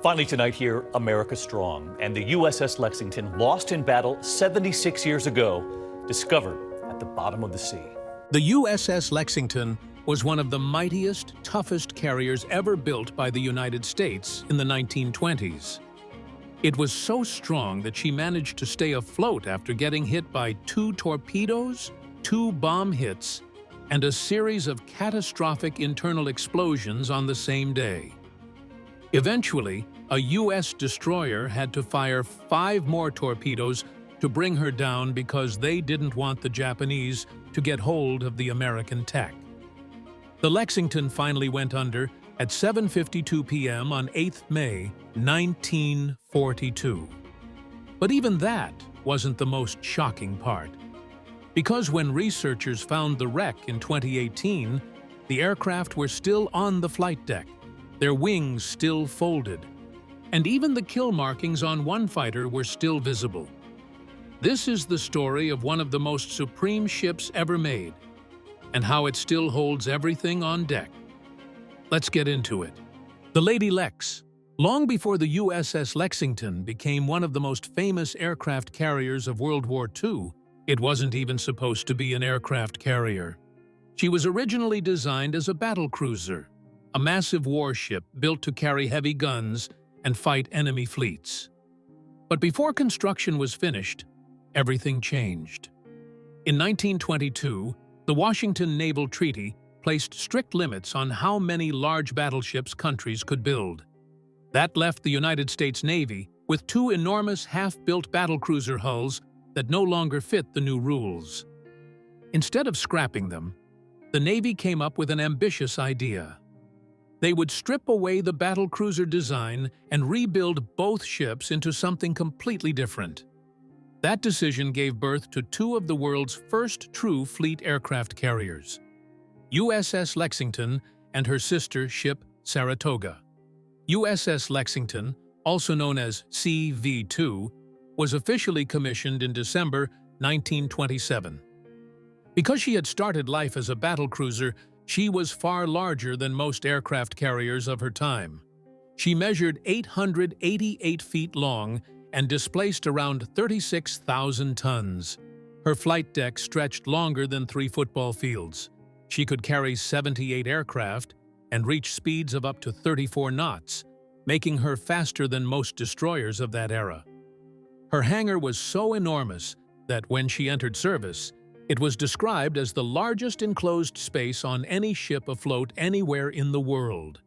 Finally tonight here, America Strong and the USS Lexington, lost in battle 76 years ago, discovered at the bottom of the sea. The USS Lexington was one of the mightiest, toughest carriers ever built by the United States in the 1920s. It was so strong that she managed to stay afloat after getting hit by 2 torpedoes, 2 bomb hits, and a series of catastrophic internal explosions on the same day. Eventually, a U.S. destroyer had to fire 5 more torpedoes to bring her down because they didn't want the Japanese to get hold of the American tech. The Lexington finally went under at 7:52 p.m. on 8th May, 1942. But even that wasn't the most shocking part. Because when researchers found the wreck in 2018, the aircraft were still on the flight deck, their wings still folded, and even the kill markings on one fighter were still visible. This is the story of one of the most supreme ships ever made, and how it still holds everything on deck. Let's get into it. The Lady Lex. Long before the USS Lexington became one of the most famous aircraft carriers of World War II, it wasn't even supposed to be an aircraft carrier. She was originally designed as a battle cruiser, a massive warship built to carry heavy guns and fight enemy fleets. But before construction was finished, everything changed. In 1922, the Washington Naval Treaty placed strict limits on how many large battleships countries could build. That left the United States Navy with 2 enormous half-built battlecruiser hulls that no longer fit the new rules. Instead of scrapping them, the Navy came up with an ambitious idea. They would strip away the battlecruiser design and rebuild both ships into something completely different. That decision gave birth to 2 of the world's first true fleet aircraft carriers, USS Lexington and her sister ship Saratoga. USS Lexington, also known as CV-2, was officially commissioned in December 1927. Because she had started life as a battlecruiser, she was far larger than most aircraft carriers of her time. She measured 888 feet long and displaced around 36,000 tons. Her flight deck stretched longer than 3 football fields. She could carry 78 aircraft and reach speeds of up to 34 knots, making her faster than most destroyers of that era. Her hangar was so enormous that when she entered service, it was described as the largest enclosed space on any ship afloat anywhere in the world.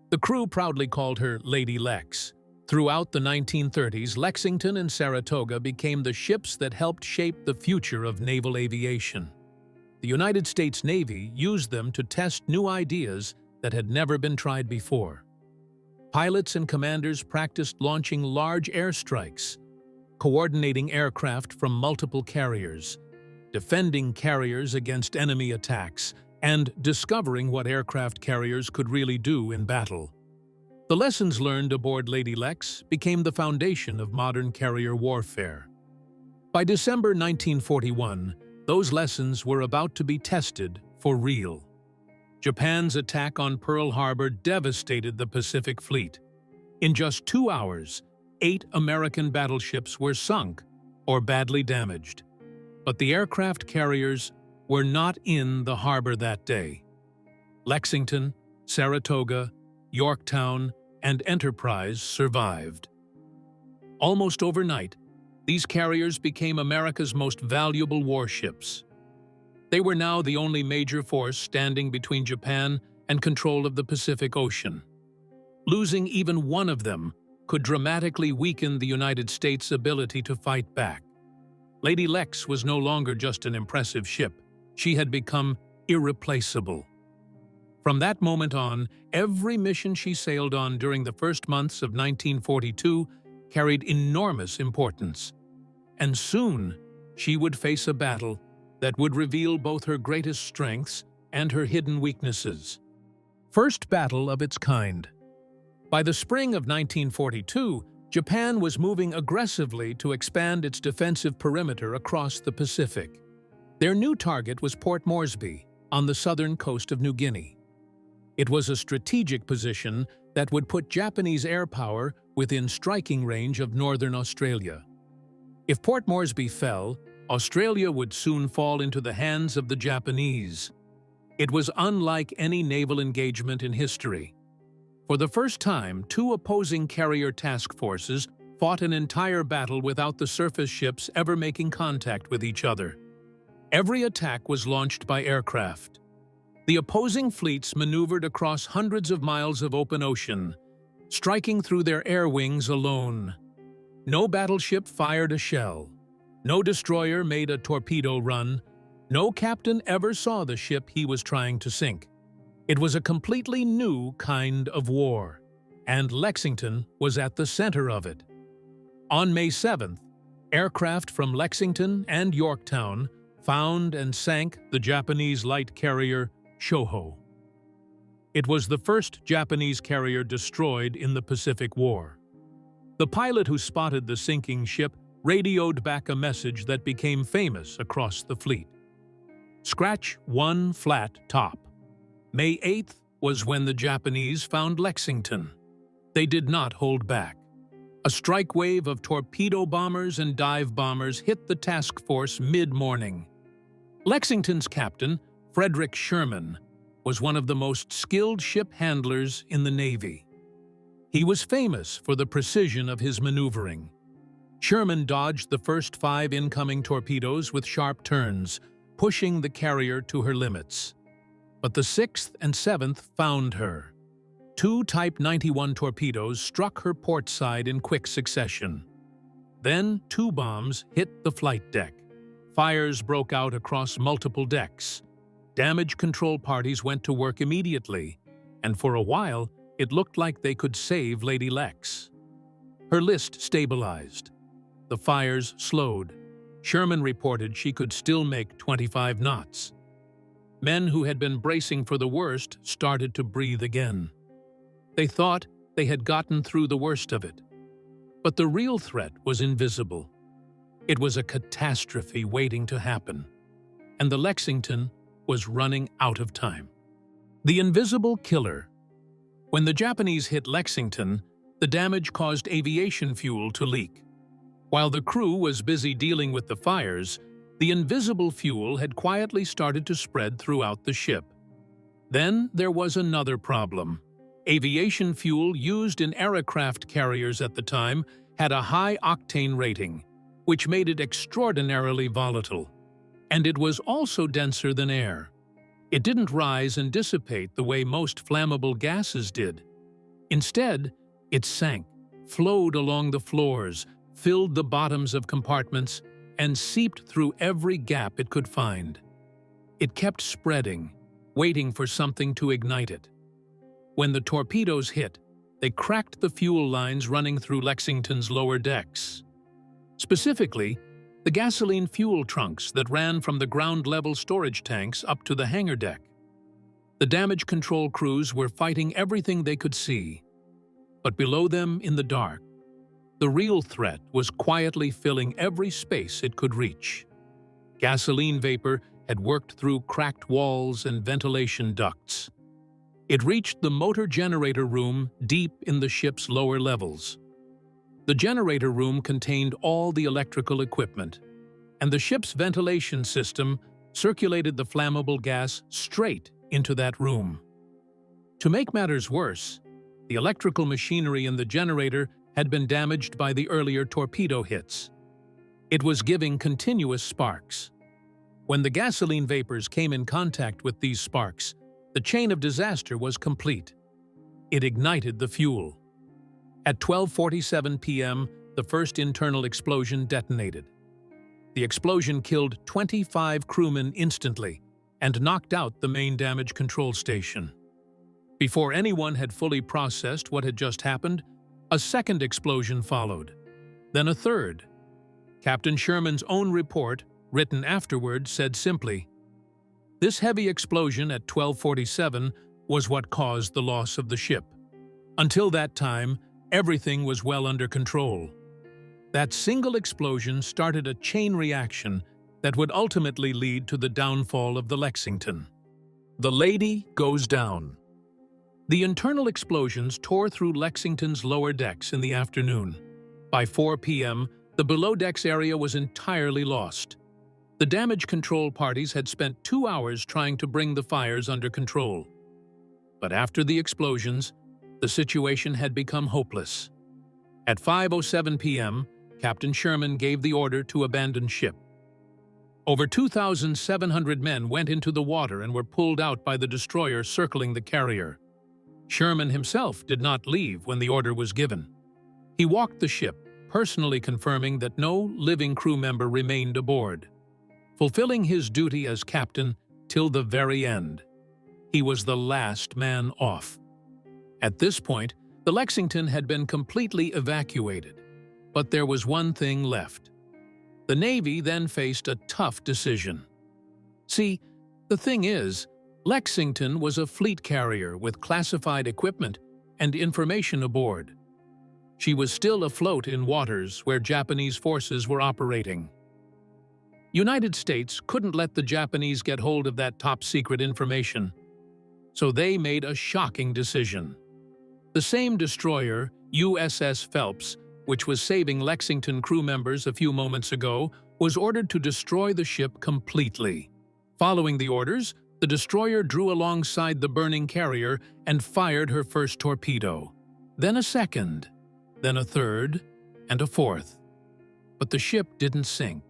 The crew proudly called her Lady Lex. Throughout the 1930s, Lexington and Saratoga became the ships that helped shape the future of naval aviation. The United States Navy used them to test new ideas that had never been tried before. Pilots and commanders practiced launching large airstrikes, coordinating aircraft from multiple carriers, defending carriers against enemy attacks, and discovering what aircraft carriers could really do in battle. The lessons learned aboard Lady Lex became the foundation of modern carrier warfare. By December 1941, those lessons were about to be tested for real. Japan's attack on Pearl Harbor devastated the Pacific Fleet. In just 2 hours, 8 American battleships were sunk or badly damaged. But the aircraft carriers were not in the harbor that day. Lexington, Saratoga, Yorktown, and Enterprise survived. Almost overnight, these carriers became America's most valuable warships. They were now the only major force standing between Japan and control of the Pacific Ocean. Losing even one of them could dramatically weaken the United States' ability to fight back. Lady Lex was no longer just an impressive ship. She had become irreplaceable. From that moment on, every mission she sailed on during the first months of 1942 carried enormous importance. And soon, she would face a battle that would reveal both her greatest strengths and her hidden weaknesses. First battle of its kind. By the spring of 1942, Japan was moving aggressively to expand its defensive perimeter across the Pacific. Their new target was Port Moresby, on the southern coast of New Guinea. It was a strategic position that would put Japanese air power within striking range of northern Australia. If Port Moresby fell, Australia would soon fall into the hands of the Japanese. It was unlike any naval engagement in history. For the first time, two opposing carrier task forces fought an entire battle without the surface ships ever making contact with each other. Every attack was launched by aircraft. The opposing fleets maneuvered across hundreds of miles of open ocean, striking through their air wings alone. No battleship fired a shell. No destroyer made a torpedo run. No captain ever saw the ship he was trying to sink. It was a completely new kind of war, and Lexington was at the center of it. On May 7th, aircraft from Lexington and Yorktown found and sank the Japanese light carrier Shoho. It was the first Japanese carrier destroyed in the Pacific War. The pilot who spotted the sinking ship radioed back a message that became famous across the fleet. Scratch one flat top. May 8th was when the Japanese found Lexington. They did not hold back. A strike wave of torpedo bombers and dive bombers hit the task force mid-morning. Lexington's captain, Frederick Sherman, was one of the most skilled ship handlers in the Navy. He was famous for the precision of his maneuvering. Sherman dodged the first 5 incoming torpedoes with sharp turns, pushing the carrier to her limits. But the 6th and 7th found her. 2 Type 91 torpedoes struck her port side in quick succession. Then 2 bombs hit the flight deck. Fires broke out across multiple decks. Damage control parties went to work immediately, and for a while, it looked like they could save Lady Lex. Her list stabilized. The fires slowed. Sherman reported she could still make 25 knots. Men who had been bracing for the worst started to breathe again. They thought they had gotten through the worst of it. But the real threat was invisible. It was a catastrophe waiting to happen, and the Lexington was running out of time. The invisible killer. When the Japanese hit Lexington, the damage caused aviation fuel to leak. While the crew was busy dealing with the fires, the invisible fuel had quietly started to spread throughout the ship. Then there was another problem. Aviation fuel used in aircraft carriers at the time had a high octane rating, which made it extraordinarily volatile. And it was also denser than air. It didn't rise and dissipate the way most flammable gases did. Instead, it sank, flowed along the floors, filled the bottoms of compartments, and seeped through every gap it could find. It kept spreading, waiting for something to ignite it. When the torpedoes hit, they cracked the fuel lines running through Lexington's lower decks. Specifically, the gasoline fuel trunks that ran from the ground-level storage tanks up to the hangar deck. The damage control crews were fighting everything they could see. But below them in the dark, the real threat was quietly filling every space it could reach. Gasoline vapor had worked through cracked walls and ventilation ducts. It reached the motor generator room deep in the ship's lower levels. The generator room contained all the electrical equipment, and the ship's ventilation system circulated the flammable gas straight into that room. To make matters worse, the electrical machinery in the generator had been damaged by the earlier torpedo hits. It was giving continuous sparks. When the gasoline vapors came in contact with these sparks, the chain of disaster was complete. It ignited the fuel. At 12:47 p.m., the first internal explosion detonated. The explosion killed 25 crewmen instantly and knocked out the main damage control station. Before anyone had fully processed what had just happened, a second explosion followed, then a third. Captain Sherman's own report, written afterward, said simply, "This heavy explosion at 12:47 was what caused the loss of the ship. Until that time, everything was well under control. That single explosion started a chain reaction that would ultimately lead to the downfall of the Lexington." The lady goes down. The internal explosions tore through Lexington's lower decks in the afternoon. By 4 p.m., the below-decks area was entirely lost. The damage control parties had spent 2 hours trying to bring the fires under control. But after the explosions, the situation had become hopeless. At 5:07 p.m., Captain Sherman gave the order to abandon ship. Over 2,700 men went into the water and were pulled out by the destroyer circling the carrier. Sherman himself did not leave when the order was given. He walked the ship, personally confirming that no living crew member remained aboard, fulfilling his duty as captain till the very end. He was the last man off. At this point, the Lexington had been completely evacuated, but there was one thing left. The Navy then faced a tough decision. See, the thing is, Lexington was a fleet carrier with classified equipment and information aboard. She was still afloat in waters where Japanese forces were operating. United States couldn't let the Japanese get hold of that top-secret information, so they made a shocking decision. The same destroyer, USS Phelps, which was saving Lexington crew members a few moments ago, was ordered to destroy the ship completely. Following the orders, the destroyer drew alongside the burning carrier and fired her first torpedo, then a second, then a third, and a fourth. But the ship didn't sink.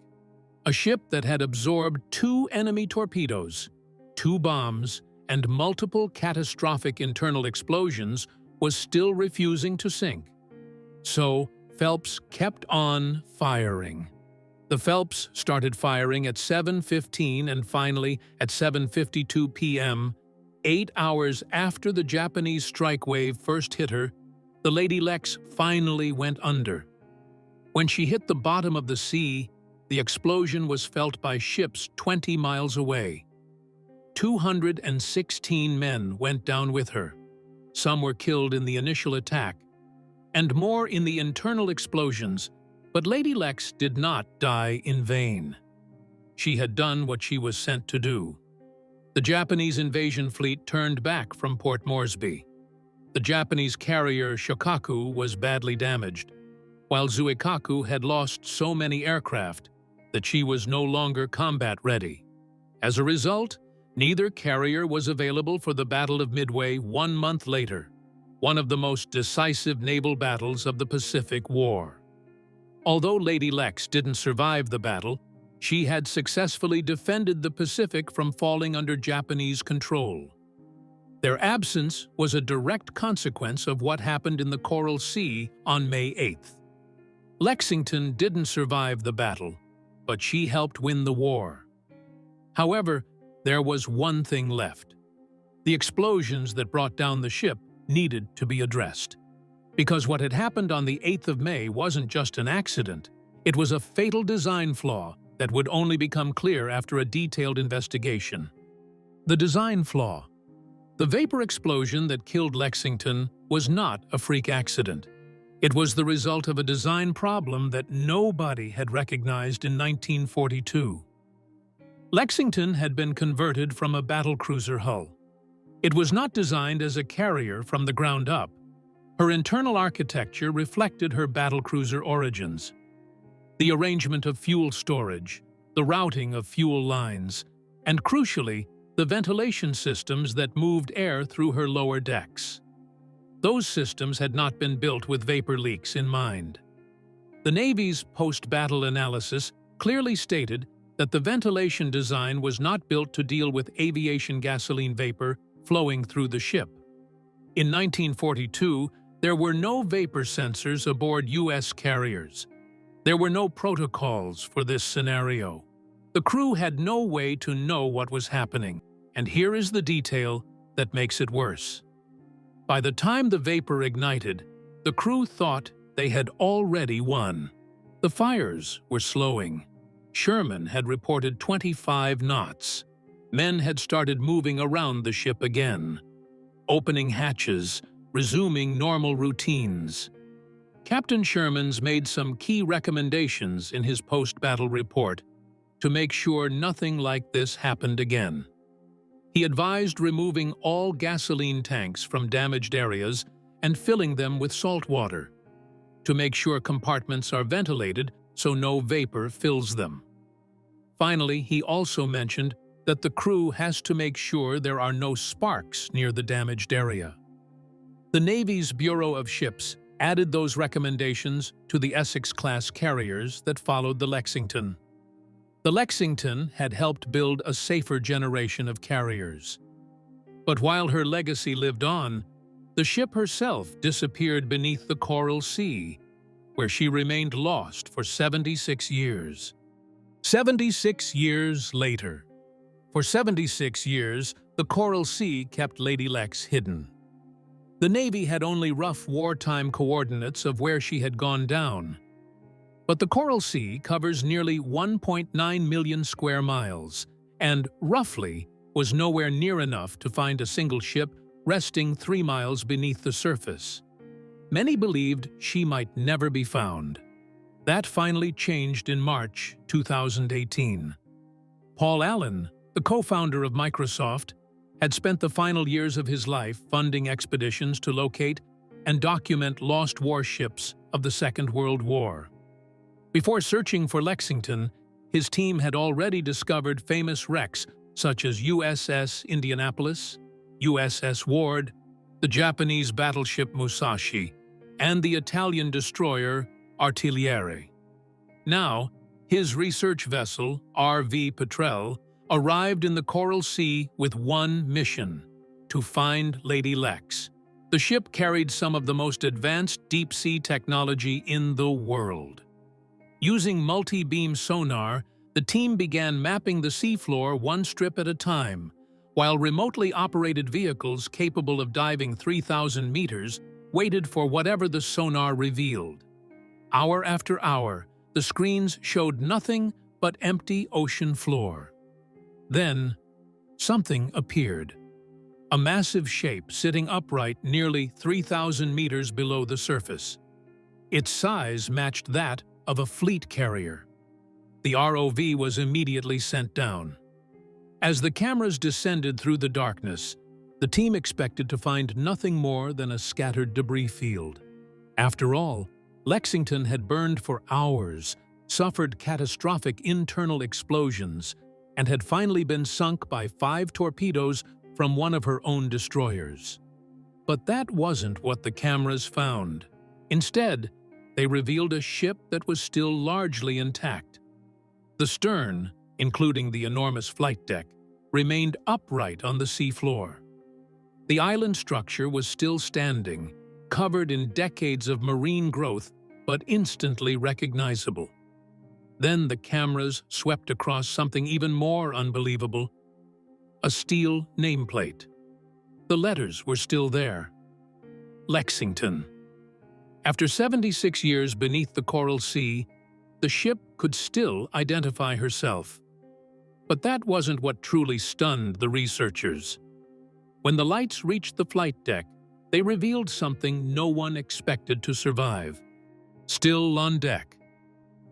A ship that had absorbed 2 enemy torpedoes, 2 bombs, and multiple catastrophic internal explosions was still refusing to sink. So, Phelps kept on firing. The Phelps started firing at 7:15 and finally at 7:52 p.m., 8 hours after the Japanese strike wave first hit her. The Lady Lex finally went under. When she hit the bottom of the sea, the explosion was felt by ships 20 miles away. 216 men went down with her. Some were killed in the initial attack, and more in the internal explosions, but Lady Lex did not die in vain. She had done what she was sent to do. The Japanese invasion fleet turned back from Port Moresby. The Japanese carrier Shokaku was badly damaged, while Zuikaku had lost so many aircraft that she was no longer combat-ready. As a result, neither carrier was available for the Battle of Midway 1 month later, one of the most decisive naval battles of the Pacific War. Although Lady Lex didn't survive the battle, she had successfully defended the Pacific from falling under Japanese control. Their absence was a direct consequence of what happened in the Coral Sea on May 8th. Lexington didn't survive the battle, but she helped win the war. However, there was one thing left. The explosions that brought down the ship needed to be addressed. Because what had happened on the 8th of May wasn't just an accident, it was a fatal design flaw that would only become clear after a detailed investigation. The design flaw. The vapor explosion that killed Lexington was not a freak accident. It was the result of a design problem that nobody had recognized in 1942. Lexington had been converted from a battlecruiser hull. It was not designed as a carrier from the ground up. Her internal architecture reflected her battlecruiser origins. The arrangement of fuel storage, the routing of fuel lines, and crucially, the ventilation systems that moved air through her lower decks. Those systems had not been built with vapor leaks in mind. The Navy's post-battle analysis clearly stated that the ventilation design was not built to deal with aviation gasoline vapor flowing through the ship. In 1942, there were no vapor sensors aboard U.S. carriers. There were no protocols for this scenario. The crew had no way to know what was happening, and here is the detail that makes it worse. By the time the vapor ignited, the crew thought they had already won. The fires were slowing. Sherman had reported 25 knots. Men had started moving around the ship again, opening hatches, resuming normal routines. Captain Sherman's made some key recommendations in his post-battle report to make sure nothing like this happened again. He advised removing all gasoline tanks from damaged areas and filling them with salt water to make sure compartments are ventilated so no vapor fills them. Finally, he also mentioned that the crew has to make sure there are no sparks near the damaged area. The Navy's Bureau of Ships added those recommendations to the Essex-class carriers that followed the Lexington. The Lexington had helped build a safer generation of carriers. But while her legacy lived on, the ship herself disappeared beneath the Coral Sea, where she remained lost for 76 years. 76 years later. For 76 years, the Coral Sea kept Lady Lex hidden. The Navy had only rough wartime coordinates of where she had gone down. But the Coral Sea covers nearly 1.9 million square miles, and roughly was nowhere near enough to find a single ship resting 3 miles beneath the surface. Many believed she might never be found. That finally changed in March 2018. Paul Allen, the co-founder of Microsoft, had spent the final years of his life funding expeditions to locate and document lost warships of the Second World War. Before searching for Lexington, his team had already discovered famous wrecks such as USS Indianapolis, USS Ward, the Japanese battleship Musashi, and the Italian destroyer Artigliere. Now, his research vessel, RV Petrel, arrived in the Coral Sea with one mission: to find Lady Lex. The ship carried some of the most advanced deep-sea technology in the world. Using multi-beam sonar, the team began mapping the seafloor one strip at a time, while remotely operated vehicles capable of diving 3,000 meters waited for whatever the sonar revealed. Hour after hour, the screens showed nothing but empty ocean floor. Then, something appeared. A massive shape sitting upright nearly 3,000 meters below the surface. Its size matched that of a fleet carrier. The ROV was immediately sent down. As the cameras descended through the darkness, the team expected to find nothing more than a scattered debris field. After all, Lexington had burned for hours, suffered catastrophic internal explosions, and had finally been sunk by 5 torpedoes from one of her own destroyers. But that wasn't what the cameras found. Instead, they revealed a ship that was still largely intact. The stern, including the enormous flight deck, remained upright on the seafloor. The island structure was still standing, covered in decades of marine growth, but instantly recognizable. Then the cameras swept across something even more unbelievable: a steel nameplate. The letters were still there. Lexington. After 76 years beneath the Coral Sea, the ship could still identify herself. But that wasn't what truly stunned the researchers. When the lights reached the flight deck, they revealed something no one expected to survive. Still on deck.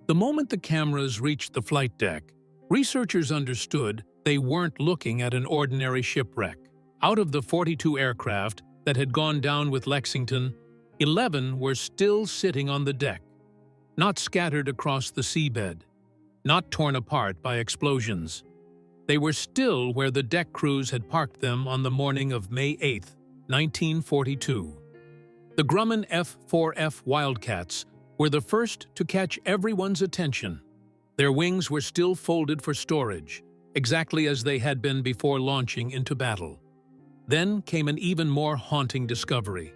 The moment the cameras reached the flight deck, researchers understood they weren't looking at an ordinary shipwreck. Out of the 42 aircraft that had gone down with Lexington, 11 were still sitting on the deck, not scattered across the seabed, not torn apart by explosions. They were still where the deck crews had parked them on the morning of May 8, 1942. The Grumman F-4F Wildcats were the first to catch everyone's attention. Their wings were still folded for storage, exactly as they had been before launching into battle. Then came an even more haunting discovery.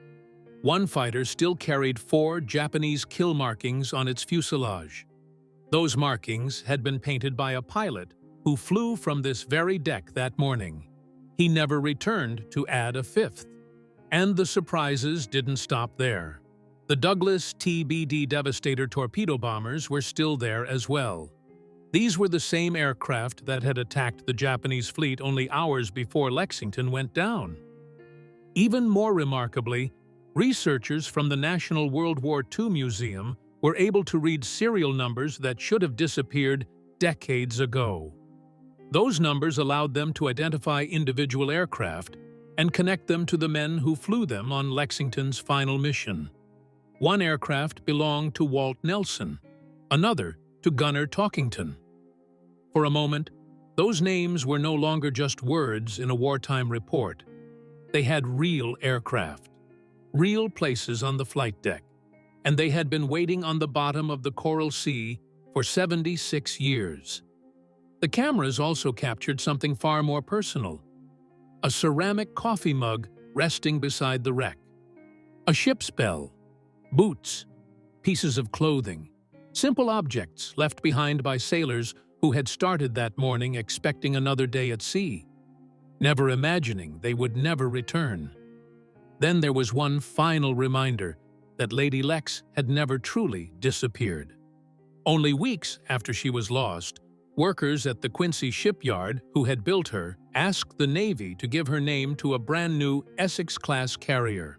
One fighter still carried 4 Japanese kill markings on its fuselage. Those markings had been painted by a pilot who flew from this very deck that morning. He never returned to add a 5th. And the surprises didn't stop there. The Douglas TBD Devastator torpedo bombers were still there as well. These were the same aircraft that had attacked the Japanese fleet only hours before Lexington went down. Even more remarkably, researchers from the National World War II Museum were able to read serial numbers that should have disappeared decades ago. Those numbers allowed them to identify individual aircraft and connect them to the men who flew them on Lexington's final mission. One aircraft belonged to Walt Nelson, another to Gunner Talkington. For a moment, those names were no longer just words in a wartime report. They had real aircraft, real places on the flight deck, and they had been waiting on the bottom of the Coral Sea for 76 years. The cameras also captured something far more personal: a ceramic coffee mug resting beside the wreck, a ship's bell, boots, pieces of clothing, simple objects left behind by sailors who had started that morning expecting another day at sea, never imagining they would never return. Then there was one final reminder that Lady Lex had never truly disappeared. Only weeks after she was lost, workers at the Quincy shipyard who had built her asked the Navy to give her name to a brand-new Essex-class carrier.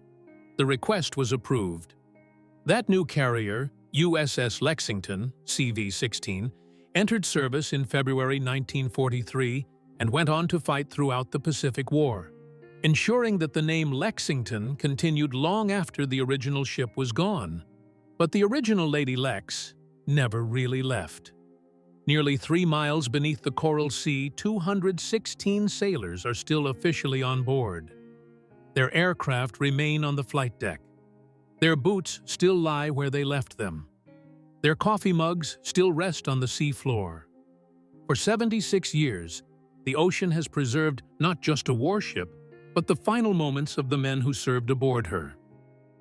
The request was approved. That new carrier, USS Lexington, CV-16, entered service in February 1943 and went on to fight throughout the Pacific War, ensuring that the name Lexington continued long after the original ship was gone. But the original Lady Lex never really left. Nearly 3 miles beneath the Coral Sea, 216 sailors are still officially on board. Their aircraft remain on the flight deck. Their boots still lie where they left them. Their coffee mugs still rest on the sea floor. For 76 years, the ocean has preserved not just a warship, but the final moments of the men who served aboard her.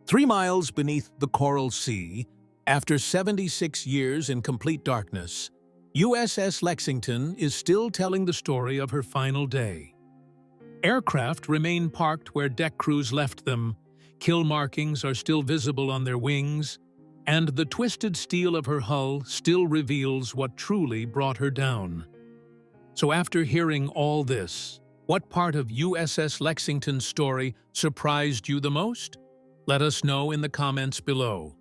3 miles beneath the Coral Sea, after 76 years in complete darkness, USS Lexington is still telling the story of her final day. Aircraft remain parked where deck crews left them, kill markings are still visible on their wings, and the twisted steel of her hull still reveals what truly brought her down. So after hearing all this, what part of USS Lexington's story surprised you the most? Let us know in the comments below.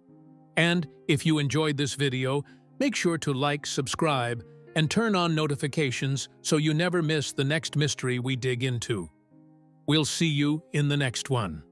And if you enjoyed this video, make sure to like, subscribe, and turn on notifications so you never miss the next mystery we dig into. We'll see you in the next one.